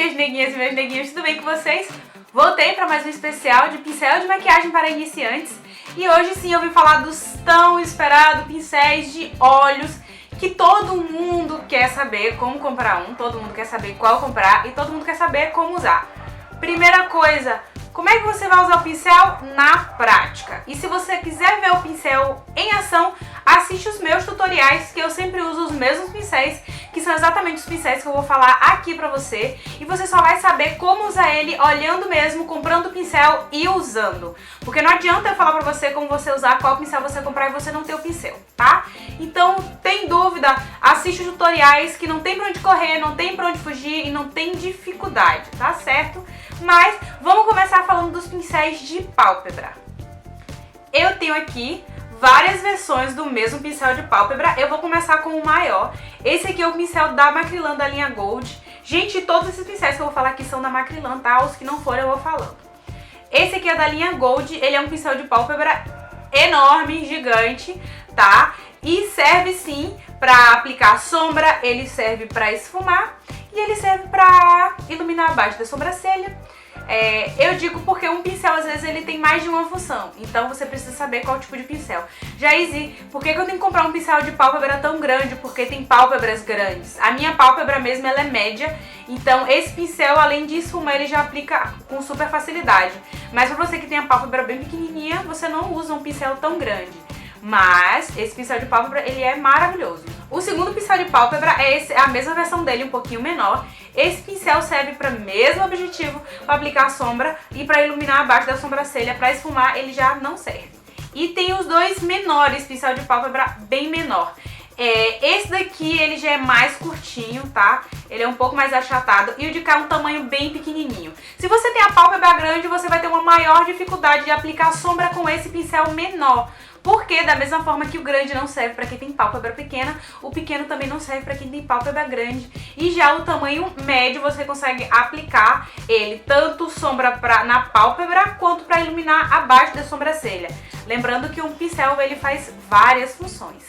minhas neguinhas e meus neguinhos, tudo bem com vocês? Voltei para mais um especial de pincel de maquiagem para iniciantes. E hoje sim eu vim falar dos tão esperados pincéis de olhos que todo mundo quer saber como comprar um, todo mundo quer saber qual comprar e todo mundo quer saber como usar. Primeira coisa, como é que você vai usar o pincel na prática? E se você quiser ver o pincel em ação, assiste os meus tutoriais, que eu sempre uso os mesmos pincéis, que são exatamente os pincéis que eu vou falar aqui pra você. E você só vai saber como usar ele olhando mesmo, comprando o pincel e usando. Porque não adianta eu falar pra você como você usar, qual pincel você comprar e você não ter o pincel, tá? Então, tem dúvida, assiste os tutoriais, que não tem pra onde correr, não tem pra onde fugir e não tem dificuldade, tá certo? Mas vamos começar falando dos pincéis de pálpebra. Eu tenho aqui várias versões do mesmo pincel de pálpebra. Eu vou começar com o maior. Esse aqui é o pincel da Macrylan da linha Gold. Gente, todos esses pincéis que eu vou falar aqui são da Macrylan, tá? Os que não forem eu vou falando. Esse aqui é da linha Gold. Ele é um pincel de pálpebra enorme, gigante, tá? E serve sim pra aplicar sombra, ele serve pra esfumar e ele serve pra iluminar abaixo da sobrancelha. Eu digo porque um pincel às vezes ele tem mais de uma função, então você precisa saber qual tipo de pincel. Jaíse, por que eu tenho que comprar um pincel de pálpebra tão grande? Porque tem pálpebras grandes. A minha pálpebra mesmo ela é média, então esse pincel além de esfumar ele já aplica com super facilidade. Mas pra você que tem a pálpebra bem pequenininha, você não usa um pincel tão grande. Mas esse pincel de pálpebra ele é maravilhoso. O segundo pincel de pálpebra é a mesma versão dele, um pouquinho menor. Esse pincel serve para o mesmo objetivo, para aplicar sombra e para iluminar abaixo da sobrancelha. Para esfumar ele já não serve. E tem os dois menores, pincel de pálpebra bem menor. Esse daqui ele já é mais curtinho, tá? Ele é um pouco mais achatado e o de cá é um tamanho bem pequenininho. Se você tem a pálpebra grande, você vai ter uma maior dificuldade de aplicar sombra com esse pincel menor. Porque da mesma forma que o grande não serve para quem tem pálpebra pequena, o pequeno também não serve para quem tem pálpebra grande. E já o tamanho médio você consegue aplicar ele tanto sombra na pálpebra quanto para iluminar abaixo da sobrancelha. Lembrando que um pincel ele faz várias funções.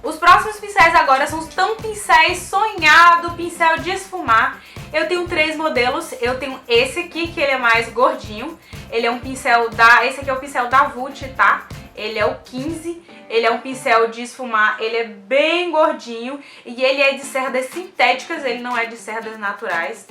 Os próximos pincéis agora são os tão pincéis sonhado, pincel de esfumar. Eu tenho três modelos. Eu tenho esse aqui, que ele é mais gordinho. Ele é um pincel esse aqui é o pincel da Vult, tá? Ele é o 15. Ele é um pincel de esfumar, ele é bem gordinho e ele é de cerdas sintéticas, ele não é de cerdas naturais.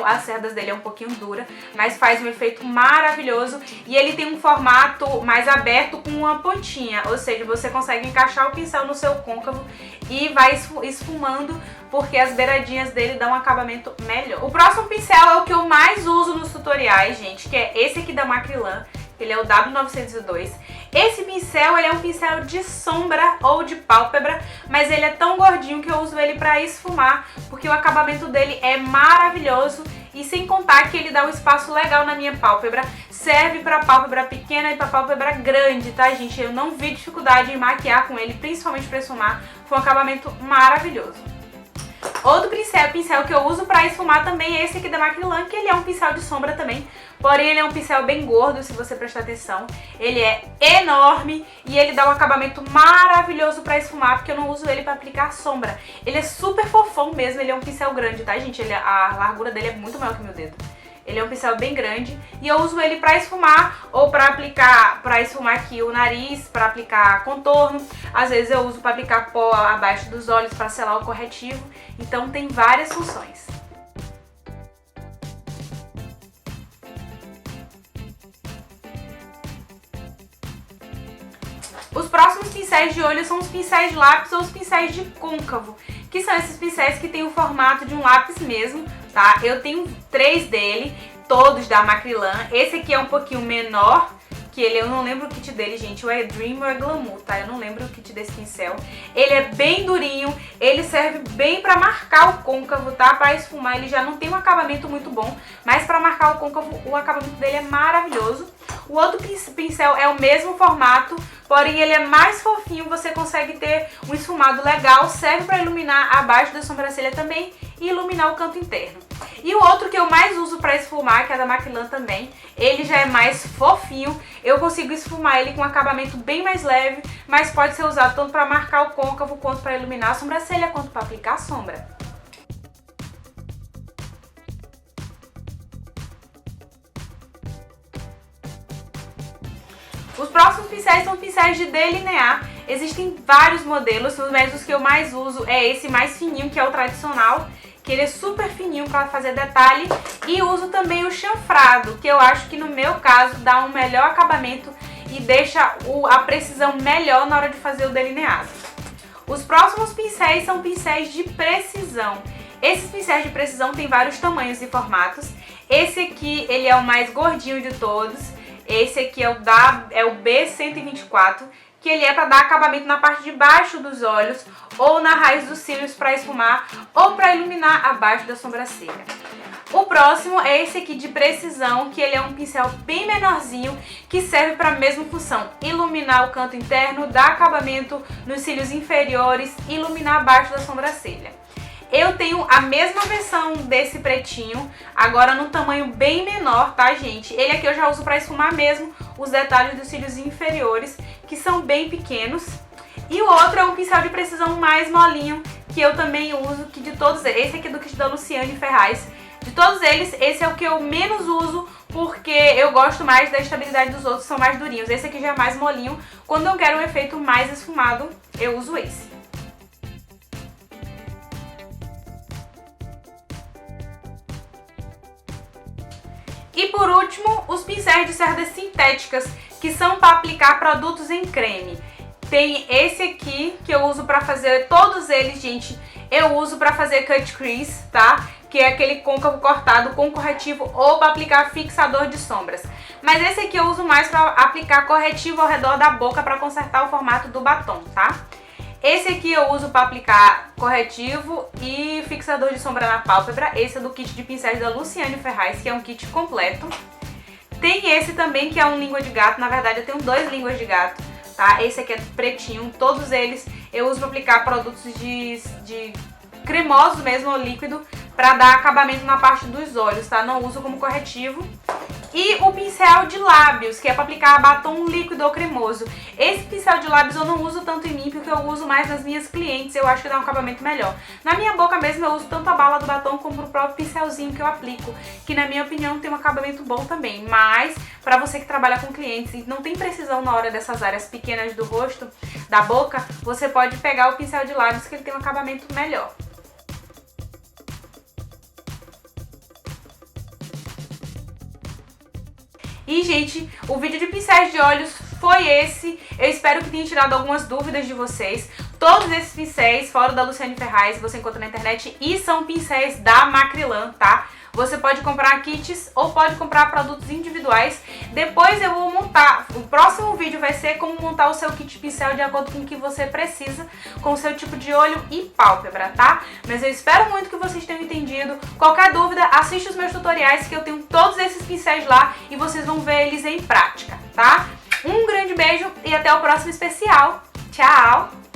As cerdas dele é um pouquinho dura, mas faz um efeito maravilhoso e ele tem um formato mais aberto com uma pontinha, ou seja, você consegue encaixar o pincel no seu côncavo e vai esfumando porque as beiradinhas dele dão um acabamento melhor. O próximo pincel é o que eu mais uso nos tutoriais, gente, que é esse aqui da Macrylan. Ele é o W902. Esse pincel, ele é um pincel de sombra ou de pálpebra, mas ele é tão gordinho que eu uso ele pra esfumar, porque o acabamento dele é maravilhoso e sem contar que ele dá um espaço legal na minha pálpebra. Serve pra pálpebra pequena e pra pálpebra grande, tá, gente? Eu não vi dificuldade em maquiar com ele, principalmente pra esfumar. Foi um acabamento maravilhoso. Outro pincel que eu uso pra esfumar também é esse aqui da Macrylan, que ele é um pincel de sombra também. Porém, ele é um pincel bem gordo, se você prestar atenção. Ele é enorme e ele dá um acabamento maravilhoso pra esfumar, porque eu não uso ele pra aplicar sombra. Ele é super fofão mesmo, ele é um pincel grande, tá, gente? A largura dele é muito maior que o meu dedo. Ele é um pincel bem grande e eu uso ele pra esfumar ou pra esfumar aqui o nariz, pra aplicar contorno. Às vezes eu uso pra aplicar pó abaixo dos olhos pra selar o corretivo. Então tem várias funções. Os próximos pincéis de olho são os pincéis de lápis ou os pincéis de côncavo, que são esses pincéis que tem o formato de um lápis mesmo, tá? Eu tenho três dele, todos da Macrylan. Esse aqui é um pouquinho menor, que eu não lembro o kit dele, gente, ou é Dream ou é Glamour, tá? Eu não lembro o kit desse pincel. Ele é bem durinho, ele serve bem pra marcar o côncavo, tá? Pra esfumar ele já não tem um acabamento muito bom, mas pra marcar o côncavo o acabamento dele é maravilhoso. O outro pincel é o mesmo formato, porém ele é mais fofinho, você consegue ter um esfumado legal, serve para iluminar abaixo da sobrancelha também e iluminar o canto interno. E o outro que eu mais uso para esfumar, que é da Macrylan também, ele já é mais fofinho. Eu consigo esfumar ele com um acabamento bem mais leve, mas pode ser usado tanto para marcar o côncavo, quanto para iluminar a sobrancelha, quanto para aplicar a sombra. Os próximos pincéis são pincéis de delinear. Existem vários modelos, mas os que eu mais uso é esse mais fininho, que é o tradicional, que ele é super fininho para fazer detalhe. E uso também o chanfrado, que eu acho que no meu caso dá um melhor acabamento e deixa a precisão melhor na hora de fazer o delineado. Os próximos pincéis são pincéis de precisão. Esses pincéis de precisão têm vários tamanhos e formatos. Esse aqui ele é o mais gordinho de todos. Esse aqui é o B124, que ele é para dar acabamento na parte de baixo dos olhos ou na raiz dos cílios para esfumar ou para iluminar abaixo da sobrancelha. O próximo é esse aqui de precisão, que ele é um pincel bem menorzinho, que serve para a mesma função: iluminar o canto interno, dar acabamento nos cílios inferiores, iluminar abaixo da sobrancelha. Eu tenho a mesma versão desse pretinho, agora no tamanho bem menor, tá, gente? Ele aqui eu já uso para esfumar mesmo os detalhes dos cílios inferiores, que são bem pequenos. E o outro é um pincel de precisão mais molinho, que eu também uso, que de todos eles, esse aqui é do kit da Luciane Ferraz. De todos eles, esse é o que eu menos uso, porque eu gosto mais da estabilidade dos outros, são mais durinhos. Esse aqui já é mais molinho. Quando eu quero um efeito mais esfumado, eu uso esse. E por último, os pincéis de cerdas sintéticas, que são para aplicar produtos em creme. Tem esse aqui, que eu uso para fazer todos eles, gente. Eu uso para fazer cut crease, tá? Que é aquele côncavo cortado com corretivo ou para aplicar fixador de sombras. Mas esse aqui eu uso mais para aplicar corretivo ao redor da boca para consertar o formato do batom, tá? Esse aqui eu uso para aplicar corretivo e fixador de sombra na pálpebra. Esse é do kit de pincéis da Luciane Ferraz, que é um kit completo. Tem esse também, que é um língua de gato. Na verdade, eu tenho 2 línguas de gato, tá? Esse aqui é pretinho. Todos eles eu uso para aplicar produtos de cremoso mesmo, ou líquido, para dar acabamento na parte dos olhos, tá? Não uso como corretivo. E o pincel de lábios, que é para aplicar batom líquido ou cremoso. Esse pincel de lábios eu não uso tanto em mim, porque eu uso mais nas minhas clientes, eu acho que dá um acabamento melhor. Na minha boca mesmo eu uso tanto a bala do batom como o próprio pincelzinho que eu aplico, que na minha opinião tem um acabamento bom também. Mas para você que trabalha com clientes e não tem precisão na hora dessas áreas pequenas do rosto, da boca, você pode pegar o pincel de lábios, que ele tem um acabamento melhor. E, gente, o vídeo de pincéis de olhos foi esse. Eu espero que tenha tirado algumas dúvidas de vocês. Todos esses pincéis, fora da Luciane Ferraz, você encontra na internet e são pincéis da Macrylan, tá? Você pode comprar kits ou pode comprar produtos individuais. Depois eu vou montar, o próximo vídeo vai ser como montar o seu kit de pincel de acordo com o que você precisa, com o seu tipo de olho e pálpebra, tá? Mas eu espero muito que vocês tenham entendido. Qualquer dúvida, assiste os meus tutoriais, que eu tenho todos esses pincéis lá e vocês vão ver eles em prática, tá? Um grande beijo e até o próximo especial. Tchau!